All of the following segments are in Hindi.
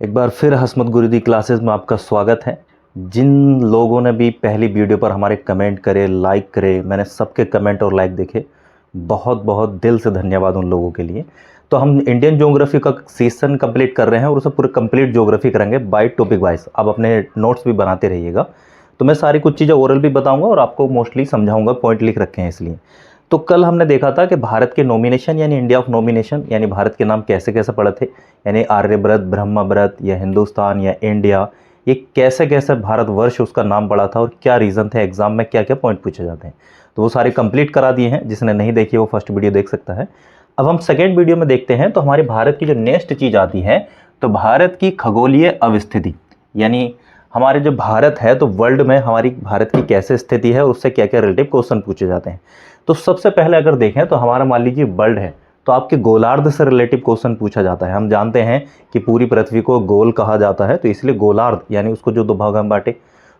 एक बार फिर हसमत गुरुदी क्लासेस में आपका स्वागत है। जिन लोगों ने भी पहली वीडियो पर हमारे कमेंट करे, लाइक करे, मैंने सबके कमेंट और लाइक देखे, बहुत बहुत दिल से धन्यवाद उन लोगों के लिए। तो हम इंडियन ज्योग्राफी का सेशन कंप्लीट कर रहे हैं और उसे पूरे कंप्लीट ज्योग्राफी करेंगे बाय टॉपिक वाइज। आप अपने नोट्स भी बनाते रहिएगा। तो मैं सारी कुछ चीज़ें ओरल भी बताऊँगा और आपको मोस्टली समझाऊँगा, पॉइंट लिख रखे हैं इसलिए। तो कल हमने देखा था कि भारत के नॉमिनेशन यानी इंडिया ऑफ नॉमिनेशन यानी भारत के नाम कैसे कैसे पड़े थे, यानी आर्यव्रत, ब्रह्मव्रत या हिंदुस्तान या इंडिया, ये कैसे कैसे भारतवर्ष उसका नाम पड़ा था और क्या रीज़न थे, एग्जाम में क्या क्या पॉइंट पूछे जाते हैं। तो वो सारे कंप्लीट करा दिए हैं। जिसने नहीं देखी वो फर्स्ट वीडियो देख सकता है। अब हम सेकेंड वीडियो में देखते हैं। तो हमारे भारत की जो नेक्स्ट चीज़ आती है तो भारत की खगोलीय अवस्थिति, यानी हमारे जो भारत है तो वर्ल्ड में हमारी भारत की कैसे स्थिति है और उससे क्या क्या रिलेटिव क्वेश्चन पूछे जाते हैं। तो सबसे पहले अगर देखें तो हमारा मान लीजिए वर्ल्ड है तो आपके गोलार्ध से रिलेटिव क्वेश्चन पूछा जाता है। हम जानते हैं कि पूरी पृथ्वी को गोल कहा जाता है, तो इसलिए गोलार्ध यानी उसको जो दो भागों में बांटे,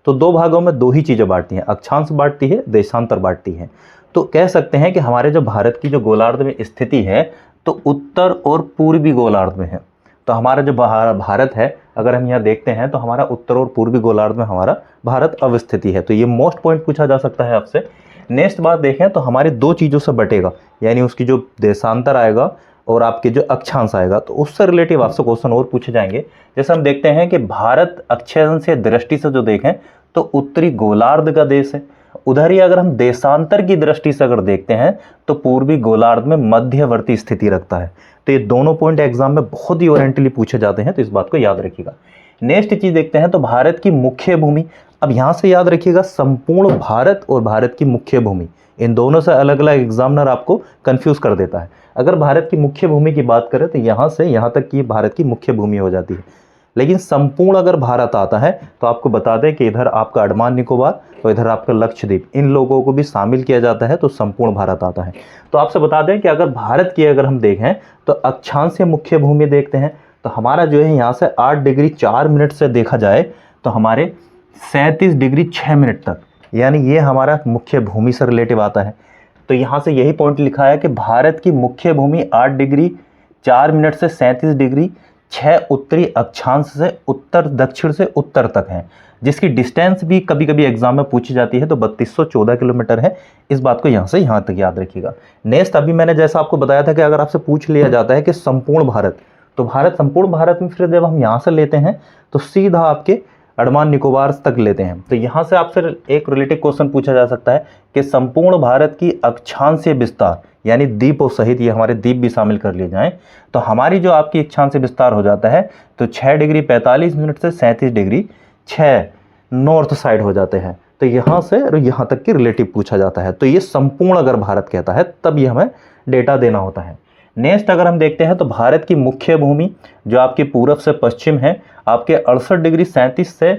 तो दो भागों में दो ही चीज़ें बांटती हैं, अक्षांश बांटती है, देशांतर बांटती है। तो कह सकते हैं कि हमारे जो भारत की जो गोलार्ध में स्थिति है तो उत्तर और पूर्वी गोलार्ध में है। तो हमारा जो भारत है अगर हम यहाँ देखते हैं तो हमारा उत्तर और पूर्वी गोलार्ध में हमारा भारत अवस्थिति है। तो ये मोस्ट पॉइंट पूछा जा सकता है आपसे। नेक्स्ट बात देखें तो हमारे दो चीज़ों से बटेगा, यानी उसकी जो देशांतर आएगा और आपके जो अक्षांश आएगा, तो उससे रिलेटिव आपसे क्वेश्चन और पूछे जाएंगे। जैसे हम देखते हैं कि भारत अक्षांश से दृष्टि से जो देखें तो उत्तरी गोलार्ध का देश है। उधर ही अगर हम देशांतर की दृष्टि से अगर देखते हैं तो पूर्वी गोलार्ध में मध्यवर्ती स्थिति रखता है। तो ये दोनों पॉइंट एग्जाम में बहुत ही ओरिएंटली पूछे जाते हैं, तो इस बात को याद रखिएगा। नेक्स्ट चीज देखते हैं तो भारत की मुख्य भूमि। अब यहाँ से याद रखिएगा संपूर्ण भारत और भारत की मुख्य भूमि, इन दोनों से अलग अलग एग्जामिनर आपको कंफ्यूज कर देता है। अगर भारत की मुख्य भूमि की बात करें तो यहाँ से यहाँ तक की भारत की मुख्य भूमि हो जाती है, लेकिन संपूर्ण अगर भारत आता है तो आपको बता दें कि इधर आपका अंडमान निकोबार और इधर आपका लक्षद्वीप, इन लोगों को भी शामिल किया जाता है, तो संपूर्ण भारत आता है। तो आपसे बता दें कि अगर भारत की अगर हम देखें तो अक्षांशीय मुख्य भूमि देखते हैं तो हमारा जो है यहाँ से 8 डिग्री 4 मिनट से देखा जाए तो हमारे 37 डिग्री 6 मिनट तक, यानी ये हमारा मुख्य भूमि से रिलेटिव आता है। तो यहाँ से यही पॉइंट लिखा है कि भारत की मुख्य भूमि 8 डिग्री 4 मिनट से 37 डिग्री 6 उत्तरी अक्षांश से उत्तर दक्षिण से उत्तर तक है, जिसकी डिस्टेंस भी कभी कभी एग्जाम में पूछी जाती है, तो 3214 किलोमीटर है। इस बात को यहाँ से यहाँ तक याद रखिएगा। नेक्स्ट, अभी मैंने जैसा आपको बताया था कि अगर आपसे पूछ लिया जाता है कि संपूर्ण भारत, तो भारत संपूर्ण भारत में फिर जब हम यहाँ से लेते हैं तो सीधा आपके अंडमान निकोबार तक लेते हैं। तो यहाँ से आपसे एक रिलेटिव क्वेश्चन पूछा जा सकता है कि संपूर्ण भारत की अक्षांशीय विस्तार, यानी द्वीपों सहित ये हमारे द्वीप भी शामिल कर लिए जाएं, तो हमारी जो आपकी अक्षांशीय विस्तार हो जाता है तो 6 डिग्री 45 मिनट से 37 डिग्री 6 नॉर्थ साइड हो जाते हैं। तो यहाँ से यहाँ तक की रिलेटिव पूछा जाता है। तो ये संपूर्ण अगर भारत कहता है तब ये हमें डेटा देना होता है। नेक्स्ट अगर हम देखते हैं तो भारत की मुख्य भूमि जो आपकी पूर्व से पश्चिम है, आपके 68 डिग्री 37 से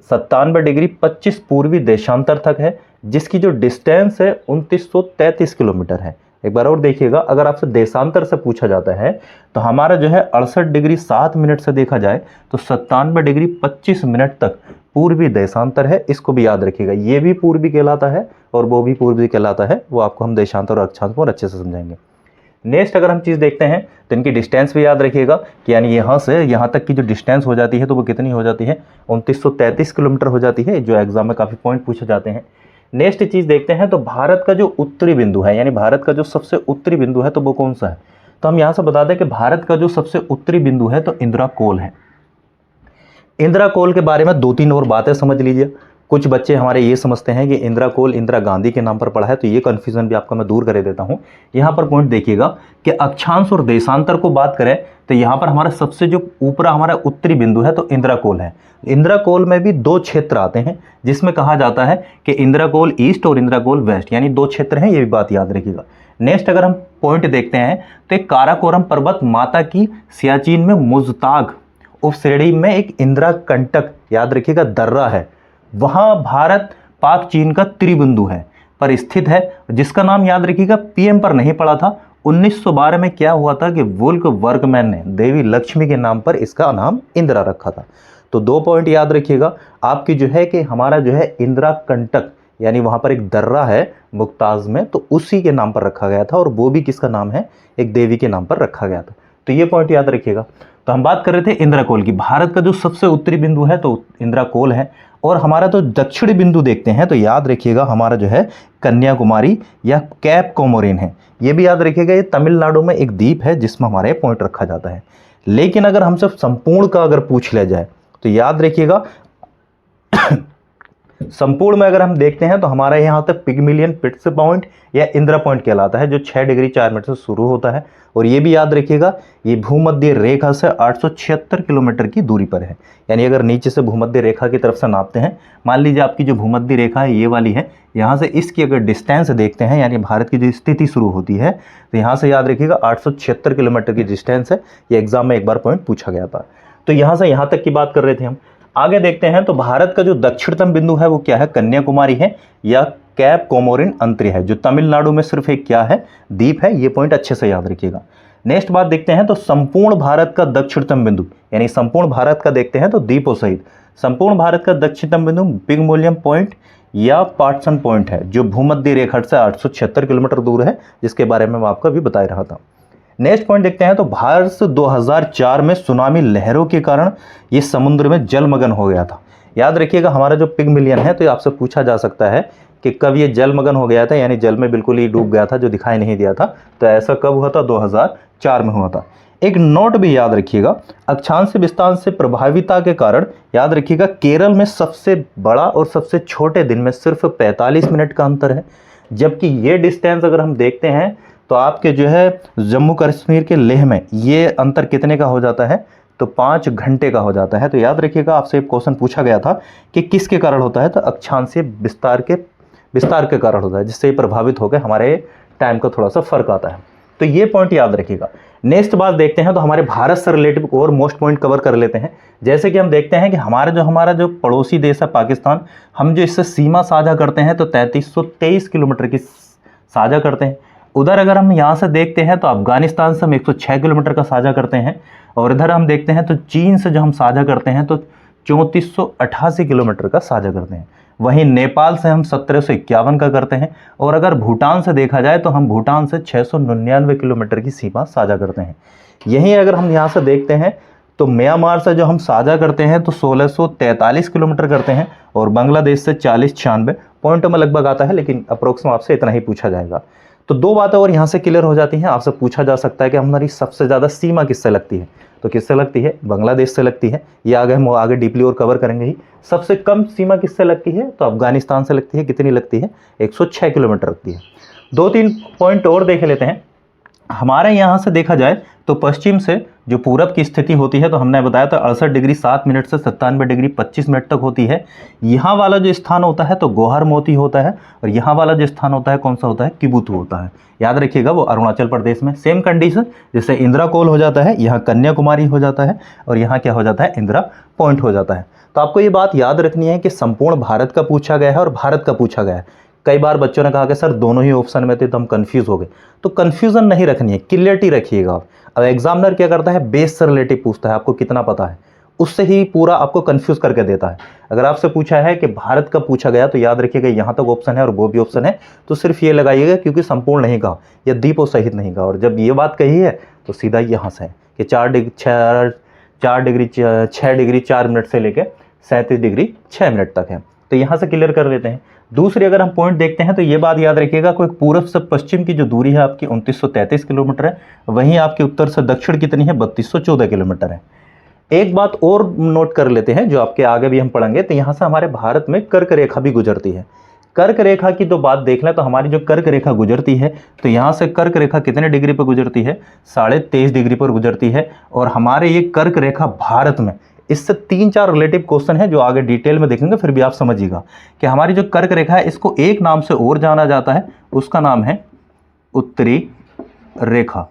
97 डिग्री 25 पूर्वी देशांतर तक है, जिसकी जो डिस्टेंस है 2933 किलोमीटर है। एक बार और देखिएगा, अगर आपसे देशांतर से पूछा जाता है तो हमारा जो है 68 डिग्री 7 मिनट से देखा जाए तो 97 डिग्री 25 मिनट तक पूर्वी देशांतर है। इसको भी याद रखिएगा, ये भी पूर्वी कहलाता है और वो भी पूर्वी कहलाता है। वो आपको हम देशांतर और अक्षांश पर अच्छे से समझाएंगे। नेक्स्ट अगर हम चीज़ देखते हैं तो इनकी डिस्टेंस भी याद रखिएगा कि यानी यहाँ से यहाँ तक की जो डिस्टेंस हो जाती है तो वो कितनी हो जाती है, 2933 किलोमीटर हो जाती है, जो एग्जाम में काफ़ी पॉइंट पूछे जाते हैं। नेक्स्ट चीज़ देखते हैं तो भारत का जो उत्तरी बिंदु है, यानी भारत का जो सबसे उत्तरी बिंदु है तो वो कौन सा है। तो हम यहाँ से बता दें कि भारत का जो सबसे उत्तरी बिंदु है तो इंदिरा कोल है। इंदिरा कोल के बारे में 2-3 और बातें समझ लीजिए। कुछ बच्चे हमारे ये समझते हैं कि इंदिरा कोल इंदिरा गांधी के नाम पर पड़ा है, तो ये कन्फ्यूजन भी आपका मैं दूर कर देता हूँ। यहाँ पर पॉइंट देखिएगा कि अक्षांश और देशांतर को बात करें तो यहाँ पर हमारा सबसे जो ऊपर हमारा उत्तरी बिंदु है तो इंदिरा कोल है। इंदिरा कोल में भी 2 क्षेत्र आते हैं, जिसमें कहा जाता है कि इंदिरा कोल ईस्ट और इंदिरा कोल वेस्ट, यानी 2 क्षेत्र हैं, ये भी बात याद रखिएगा। नेक्स्ट अगर हम पॉइंट देखते हैं तो एक काराकोरम पर्वत माता की सियाचिन में मुज़ताग उप श्रेणी में एक इंदिरा कंटक, याद रखिएगा, दर्रा है। वहाँ भारत पाक चीन का त्रिबिंदु है पर स्थित है, जिसका नाम याद रखिएगा पीएम पर नहीं पड़ा था। 1912 में क्या हुआ था कि वुल्फ वर्कमैन ने देवी लक्ष्मी के नाम पर इसका नाम इंदिरा रखा था। तो 2 पॉइंट याद रखिएगा आपकी जो है कि हमारा जो है इंदिरा कंटक, यानी वहाँ पर एक दर्रा है मुमताज में, तो उसी के नाम पर रखा गया था और वो भी किसका नाम है, एक देवी के नाम पर रखा गया था। तो ये पॉइंट याद रखिएगा। तो हम बात कर रहे थे इंद्राकोल की। भारत का जो सबसे उत्तरी बिंदु है तो इंद्राकोल है, और हमारा तो दक्षिणी बिंदु देखते हैं तो याद रखिएगा हमारा जो है कन्याकुमारी या कैप कोमोरिन है। ये भी याद रखिएगा, ये तमिलनाडु में एक द्वीप है जिसमें हमारे पॉइंट रखा जाता है। लेकिन अगर हमसे संपूर्ण का अगर पूछ लिया जाए तो याद रखिएगा संपूर्ण में अगर हम देखते हैं तो हमारा यहाँ तक पिगमिलियन पिट्स पॉइंट या इंदिरा पॉइंट कहलाता है, जो 6 डिग्री 4 मिनट से शुरू होता है। और ये भी याद रखिएगा ये भूमध्य रेखा से 876 किलोमीटर की दूरी पर है। यानी अगर नीचे से भूमध्य रेखा की तरफ से नापते हैं, मान लीजिए आपकी जो भूमध्य रेखा है ये वाली है, यहाँ से इसकी अगर डिस्टेंस देखते हैं यानी भारत की जो स्थिति शुरू होती है तो यहाँ से याद रखिएगा 876 किलोमीटर की डिस्टेंस है। ये एग्जाम में एक बार पॉइंट पूछा गया था। तो यहाँ से यहाँ तक की बात कर रहे थे हम। आगे देखते हैं तो भारत का जो दक्षिणतम बिंदु है वो क्या है, कन्याकुमारी है या कैप कोमोरिन अंतरी है, जो तमिलनाडु में सिर्फ एक क्या है, द्वीप है। ये पॉइंट अच्छे से याद रखिएगा। नेक्स्ट बात देखते हैं तो संपूर्ण भारत का दक्षिणतम बिंदु, यानी संपूर्ण भारत का देखते हैं तो द्वीपों सहित संपूर्ण भारत का दक्षिणतम बिंदु पिगमोलियन पॉइंट या पाटसन पॉइंट है, जो भूमध्य रेखा से 876 किलोमीटर दूर है, जिसके बारे में मैं आपको अभी बता रहा था। नेक्स्ट पॉइंट देखते हैं तो भारत 2004 में सुनामी लहरों के कारण ये समुद्र में जलमग्न हो गया था। याद रखिएगा हमारा जो पिगमिलियन है तो ये आपसे पूछा जा सकता है कि कब ये जलमग्न हो गया था, यानी जल में बिल्कुल ही डूब गया था, जो दिखाई नहीं दिया था। तो ऐसा कब हुआ था, 2004 में हुआ था। एक नोट भी याद रखिएगा, अक्षांश विस्तार से प्रभाविता के कारण याद रखिएगा केरल में सबसे बड़ा और सबसे छोटे दिन में सिर्फ 45 मिनट का अंतर है। जबकि ये डिस्टेंस अगर हम देखते हैं तो आपके जो है जम्मू कश्मीर के लेह में ये अंतर कितने का हो जाता है, तो 5 घंटे का हो जाता है। तो याद रखिएगा आपसे एक क्वेश्चन पूछा गया था कि किसके कारण होता है, तो अक्षांशीय विस्तार के कारण होता है, जिससे प्रभावित होकर हमारे टाइम का थोड़ा सा फर्क आता है। तो ये पॉइंट याद रखिएगा। नेक्स्ट बात देखते हैं तो हमारे भारत से रिलेटिव और मोस्ट पॉइंट कवर कर लेते हैं। जैसे कि हम देखते हैं कि हमारा जो पड़ोसी देश है पाकिस्तान, हम जो इससे सीमा साझा करते हैं तो 3323 किलोमीटर की साझा करते हैं। उधर अगर हम यहाँ से देखते हैं तो अफगानिस्तान से हम 106 किलोमीटर का साझा करते हैं, और इधर हम देखते हैं तो चीन से जो हम साझा करते हैं तो 3488 किलोमीटर का साझा करते हैं। वहीं नेपाल से हम 1751 का करते हैं, और अगर भूटान से देखा जाए तो हम भूटान से 699 किलोमीटर की सीमा साझा करते हैं। यहीं अगर हम यहाँ से देखते हैं तो म्यांमार से जो हम साझा करते हैं तो 1643 किलोमीटर करते हैं, और बांग्लादेश से 4096 पॉइंट में लगभग आता है, लेकिन अप्रोक्सीमेट आपसे इतना ही पूछा जाएगा। तो दो बातें और यहाँ से क्लियर हो जाती हैं। आपसे पूछा जा सकता है कि हमारी सबसे ज़्यादा सीमा किससे लगती है, तो किससे लगती है, बांग्लादेश से लगती है। ये हम आगे डीपली और कवर करेंगे ही। सबसे कम सीमा किससे लगती है, तो अफगानिस्तान से लगती है। कितनी लगती है, 106 किलोमीटर लगती है। 2-3 पॉइंट और देख लेते हैं। हमारे यहाँ से देखा जाए तो पश्चिम से जो पूरब की स्थिति होती है तो हमने बताया था 68 डिग्री 7 मिनट से 97 डिग्री 25 मिनट तक होती है। यहाँ वाला जो स्थान होता है तो गोहर मोती होता है, और यहाँ वाला जो स्थान होता है कौन सा होता है, किबुतु होता है। याद रखिएगा वो अरुणाचल प्रदेश में। सेम कंडीशन जैसे इंदिराकोल हो जाता है, यहाँ कन्याकुमारी हो जाता है, और यहाँ क्या हो जाता है, इंदिरा पॉइंट हो जाता है। तो आपको ये बात याद रखनी है कि संपूर्ण भारत का पूछा गया है और भारत का पूछा गया है। कई बार बच्चों ने कहा कि सर दोनों ही ऑप्शन में थे तो हम कंफ्यूज हो गए। तो कंफ्यूजन नहीं रखनी है, क्लियरिटी रखिएगा। अब एग्जामिनर क्या करता है, बेस से रिलेटिव पूछता है, आपको कितना पता है, उससे ही पूरा आपको कंफ्यूज करके देता है। अगर आपसे पूछा है कि भारत का पूछा गया तो याद रखिएगा यहाँ तक ऑप्शन है और वो भी ऑप्शन है, तो सिर्फ ये लगाइएगा क्योंकि संपूर्ण नहीं कहा या द्वीपों सहित नहीं कहा। और जब ये बात कही है तो सीधा यहाँ से है कि 6 डिग्री 4 मिनट से लेकर 37 डिग्री 6 मिनट तक है। तो यहाँ से क्लियर कर लेते हैं। दूसरी अगर हम पॉइंट देखते हैं तो ये बात याद रखिएगा, कोई पूर्व से पश्चिम की जो दूरी है आपकी 2933 किलोमीटर है, वहीं आपके उत्तर से दक्षिण कितनी है, 3214 किलोमीटर है। एक बात और नोट कर लेते हैं जो आपके आगे भी हम पढ़ेंगे। तो यहाँ से हमारे भारत में कर्क रेखा भी गुजरती है। कर्क रेखा की तो बात देख लें तो हमारी जो कर्क रेखा गुजरती है तो यहाँ से कर्क रेखा कितने डिग्री पर गुजरती है, 23.5 डिग्री पर गुजरती है। और हमारे ये कर्क रेखा भारत में, इससे 3-4 रिलेटिव क्वेश्चन है जो आगे डिटेल में देखेंगे, फिर भी आप समझिएगा कि हमारी जो कर्क रेखा है इसको एक नाम से और जाना जाता है, उसका नाम है उत्तरी रेखा।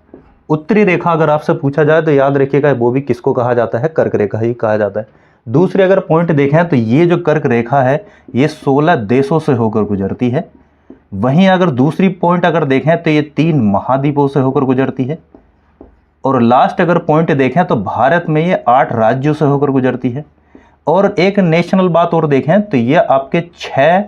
उत्तरी रेखा अगर आपसे पूछा जाए तो याद रखिएगा वो भी किसको कहा जाता है, कर्क रेखा ही कहा जाता है। दूसरी अगर पॉइंट देखें तो ये जो कर्क रेखा है ये 16 देशों से होकर गुजरती है। वहीं अगर दूसरी पॉइंट अगर देखें तो ये 3 महाद्वीपों से होकर गुजरती है। और लास्ट अगर पॉइंट देखें तो भारत में ये 8 राज्यों से होकर गुजरती है। और एक नेशनल बात और देखें तो ये आपके 6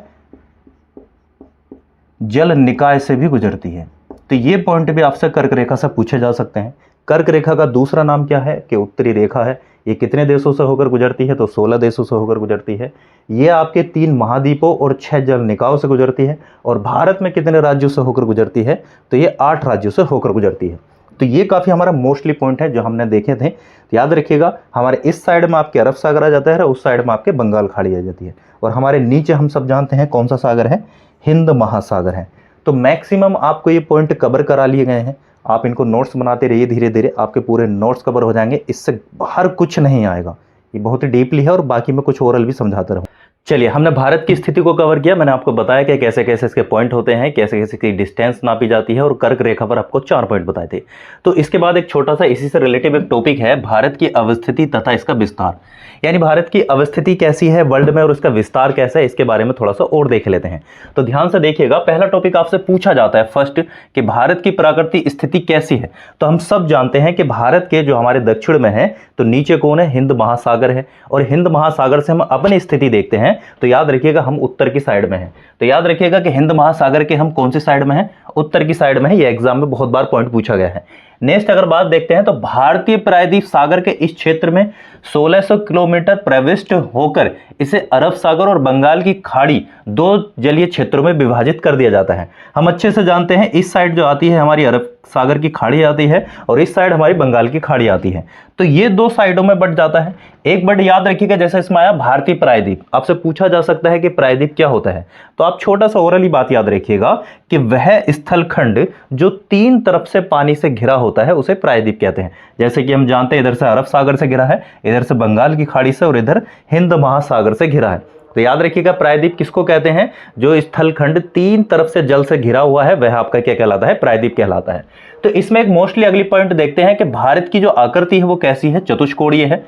जल निकाय से भी गुजरती है। तो ये पॉइंट भी आपसे कर्क रेखा से पूछे जा सकते हैं। कर्क रेखा का दूसरा नाम क्या है कि उत्तरी रेखा है। ये कितने देशों से होकर गुजरती है तो 16 देशों से होकर गुजरती है। ये आपके 3 महाद्वीपों और 6 जल निकायों से गुजरती है। और भारत में कितने राज्यों से होकर गुजरती है तो ये 8 राज्यों से होकर गुजरती है। तो ये काफ़ी हमारा मोस्टली पॉइंट है जो हमने देखे थे। तो याद रखिएगा, हमारे इस साइड में आपके अरब सागर आ जाता है, उस साइड में आपके बंगाल खाड़ी आ जाती है, और हमारे नीचे हम सब जानते हैं कौन सा सागर है, हिंद महासागर है। तो मैक्सिमम आपको ये पॉइंट कवर करा लिए गए हैं। आप इनको नोट्स बनाते रहिए, धीरे धीरे आपके पूरे नोट्स कवर हो जाएंगे, इससे बाहर कुछ नहीं आएगा। ये बहुत ही डीपली है और बाकी मैं कुछ ओरल भी समझाता रहूँ। चलिए, हमने भारत की स्थिति को कवर किया। मैंने आपको बताया कि कैसे कैसे इसके पॉइंट होते हैं, कैसे कैसे की डिस्टेंस नापी जाती है, और कर्क रेखा पर आपको 4 पॉइंट बताए थे। तो इसके बाद एक छोटा सा इसी से रिलेटिव एक टॉपिक है, भारत की अवस्थिति तथा इसका विस्तार। यानी भारत की अवस्थिति कैसी है वर्ल्ड में और उसका विस्तार कैसा है, इसके बारे में थोड़ा सा और देख लेते हैं। तो ध्यान से देखिएगा, पहला टॉपिक आपसे पूछा जाता है फर्स्ट कि भारत की प्राकृतिक स्थिति कैसी है। तो हम सब जानते हैं कि भारत के जो हमारे दक्षिण में है तो नीचे कौन है, हिंद महासागर है, और हिंद महासागर से हम अपनी स्थिति देखते हैं तो याद रखिएगा हम उत्तर की साइड में हैं। तो याद रखिएगा कि हिंद महासागर के हम कौन सी साइड में हैं, उत्तर की साइड में है। ये एग्जाम में बहुत बार पॉइंट पूछा गया है। नेक्स्ट अगर बात देखते हैं तो भारतीय प्रायद्वीप सागर के इस क्षेत्र में 1600 किलोमीटर प्रविष्ट होकर इसे अरब सागर और बंगाल की खाड़ी 2 जलीय क्षेत्रों में विभाजित कर दिया जाता है। हम अच्छे से जानते हैं इस साइड जो आती है हमारी अरब सागर की खाड़ी आती है और इस साइड हमारी बंगाल की खाड़ी आती है। तो ये 2 साइडों में बट जाता है। एक बट याद रखिएगा, जैसे इसमें आया भारतीय प्रायद्वीप, आपसे पूछा जा सकता है कि प्रायद्वीप क्या होता है। तो आप छोटा सा ओरली बात याद रखिएगा कि वह स्थलखंड जो 3 तरफ से पानी से घिरा होता है उसे प्रायद्वीप कहते हैं। जैसे कि हम जानते हैं इधर से अरब सागर से घिरा है, इधर से बंगाल की खाड़ी से, और इधर हिंद महासागर से घिरा है। तो याद रखिएगा प्रायद्वीप किसको कहते हैं, जो स्थलखंड 3 तरफ से जल से घिरा हुआ है वह आपका क्या कहलाता है, प्रायद्वीप कहलाता है। तो इसमें एक मोस्टली अगली पॉइंट देखते हैं कि भारत की जो आकृति है वो कैसी है, चतुष्कोणीय है।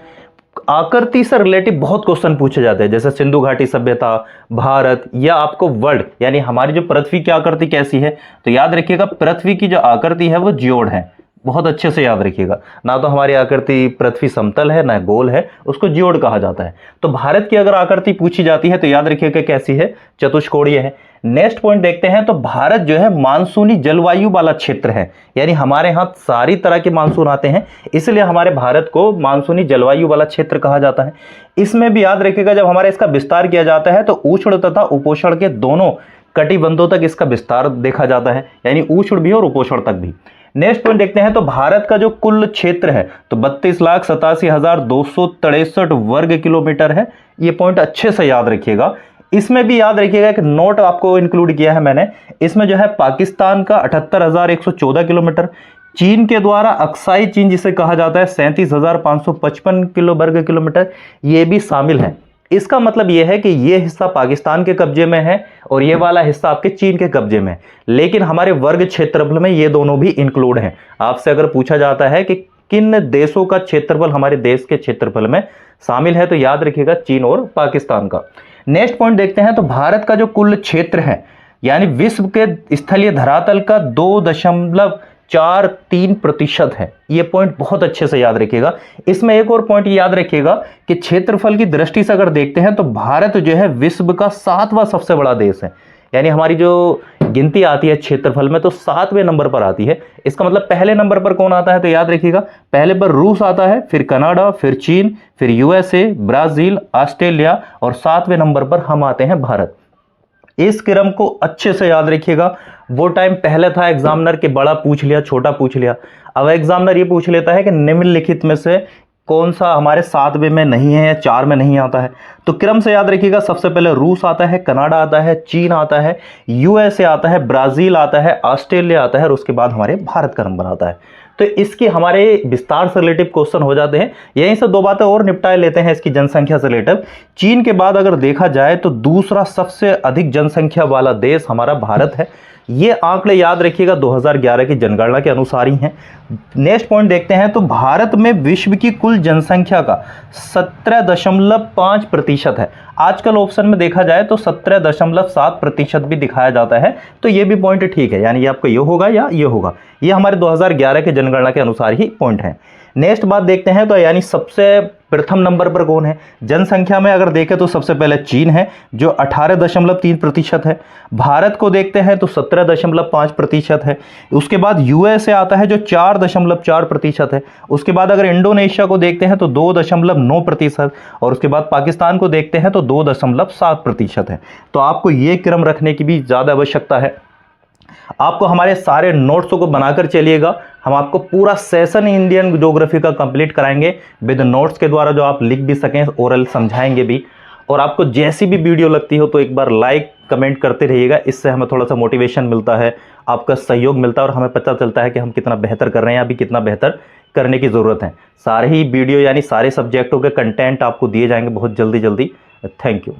आकृति से रिलेटिव बहुत क्वेश्चन पूछे जाते हैं, जैसे सिंधु घाटी सभ्यता, भारत, या आपको वर्ल्ड यानी हमारी जो पृथ्वी की आकृति कैसी है। तो याद रखिएगा पृथ्वी की जो आकृति है वो जियोड है। बहुत अच्छे से याद रखिएगा, ना तो हमारी आकृति पृथ्वी समतल है ना गोल है, उसको जियोड कहा जाता है। तो भारत की अगर आकृति पूछी जाती है तो याद रखिएगा कैसी है, चतुष्कोणीय है। नेक्स्ट पॉइंट देखते हैं तो भारत जो है मानसूनी जलवायु वाला क्षेत्र है, यानी हमारे यहाँ सारी तरह के मानसून आते हैं, इसलिए हमारे भारत को मानसूनी जलवायु वाला क्षेत्र कहा जाता है। इसमें भी याद रखिएगा जब हमारे इसका विस्तार किया जाता है तो उष्ण तथा उपोष्ण के दोनों कटिबंधों तक इसका विस्तार देखा जाता है, यानी उष्ण भी और उपोष्ण तक भी। नेक्स्ट पॉइंट देखते हैं तो भारत का जो कुल क्षेत्र है तो 32,87,263 वर्ग किलोमीटर है। ये पॉइंट अच्छे से याद रखिएगा। इसमें भी याद रखिएगा एक नोट आपको इंक्लूड किया है मैंने, इसमें जो है पाकिस्तान का 78,114 किलोमीटर, चीन के द्वारा अक्साई चीन जिसे कहा जाता है 37,555 किलो वर्ग किलोमीटर, ये भी शामिल है। इसका मतलब यह है कि ये हिस्सा पाकिस्तान के कब्जे में है और ये वाला हिस्सा आपके चीन के कब्जे में है, लेकिन हमारे वर्ग क्षेत्रफल में ये दोनों भी इंक्लूड हैं। आपसे अगर पूछा जाता है कि किन देशों का क्षेत्रफल हमारे देश के क्षेत्रफल में शामिल है तो याद रखिएगा चीन और पाकिस्तान का। नेक्स्ट पॉइंट देखते हैं तो भारत का जो कुल क्षेत्र है यानी विश्व के स्थलीय धरातल का 2.43% है। ये पॉइंट बहुत अच्छे से याद रखिएगा। इसमें एक और पॉइंट याद रखिएगा कि क्षेत्रफल की दृष्टि से अगर देखते हैं तो भारत जो है विश्व का 7वां सबसे बड़ा देश है, यानी हमारी जो गिनती आती है क्षेत्रफल में तो 7वें नंबर पर आती है। इसका मतलब पहले नंबर पर कौन आता है तो याद रखिएगा पहले पर रूस आता है, फिर कनाडा, फिर चीन, फिर यूएसए, ब्राजील, ऑस्ट्रेलिया, और 7वें नंबर पर हम आते हैं भारत। इस क्रम को अच्छे से याद रखिएगा। वो टाइम पहले था एग्जामिनर के बड़ा पूछ लिया छोटा पूछ लिया, अब एग्जामिनर ये पूछ लेता है कि निम्नलिखित में से कौन सा हमारे 7वें में नहीं है या 4 में नहीं आता है। तो क्रम से याद रखिएगा सबसे पहले रूस आता है, कनाडा आता है, चीन आता है, यूएसए आता है, ब्राजील आता है, ऑस्ट्रेलिया आता है, और उसके बाद हमारे भारत का नंबर आता है। तो इसके हमारे विस्तार से रिलेटिव क्वेश्चन हो जाते हैं। यहीं से 2 बातें और निपटा लेते हैं इसकी जनसंख्या से रिलेटिव। चीन के बाद अगर देखा जाए तो दूसरा सबसे अधिक जनसंख्या वाला देश हमारा भारत है। ये आंकड़े याद रखिएगा 2011 की जनगणना के अनुसार ही हैं। नेक्स्ट पॉइंट देखते हैं तो भारत में विश्व की कुल जनसंख्या का 17.5% है। आजकल ऑप्शन में देखा जाए तो 17.7% भी दिखाया जाता है, तो ये भी पॉइंट ठीक है, यानी ये आपका ये होगा या ये होगा। ये हमारे 2011 के जनगणना के अनुसार ही पॉइंट है। नेक्स्ट बात देखते हैं तो यानी सबसे प्रथम नंबर पर कौन है जनसंख्या में अगर देखें तो सबसे पहले चीन है जो 18.3% है। भारत को देखते हैं तो 17.5% है। उसके बाद यूएसए आता है जो 4.4% है। उसके बाद अगर इंडोनेशिया को देखते हैं तो 2.9% और उसके बाद पाकिस्तान को देखते हैं तो 2.7% है। तो आपको ये क्रम रखने की भी ज़्यादा आवश्यकता है। आपको हमारे सारे नोट्सों को बनाकर चलिएगा। हम आपको पूरा सेशन इंडियन ज्योग्राफी का कंप्लीट कराएंगे विद नोट्स के द्वारा, जो आप लिख भी सकें, ओरल समझाएंगे भी। और आपको जैसी भी वीडियो लगती हो तो एक बार लाइक कमेंट करते रहिएगा। इससे हमें थोड़ा सा मोटिवेशन मिलता है, आपका सहयोग मिलता है और हमें पता चलता है कि हम कितना बेहतर कर रहे हैं, अभी कितना बेहतर करने की ज़रूरत है। सारे ही वीडियो यानी सारे सब्जेक्टों के कंटेंट आपको दिए जाएंगे बहुत जल्दी जल्दी। Thank you.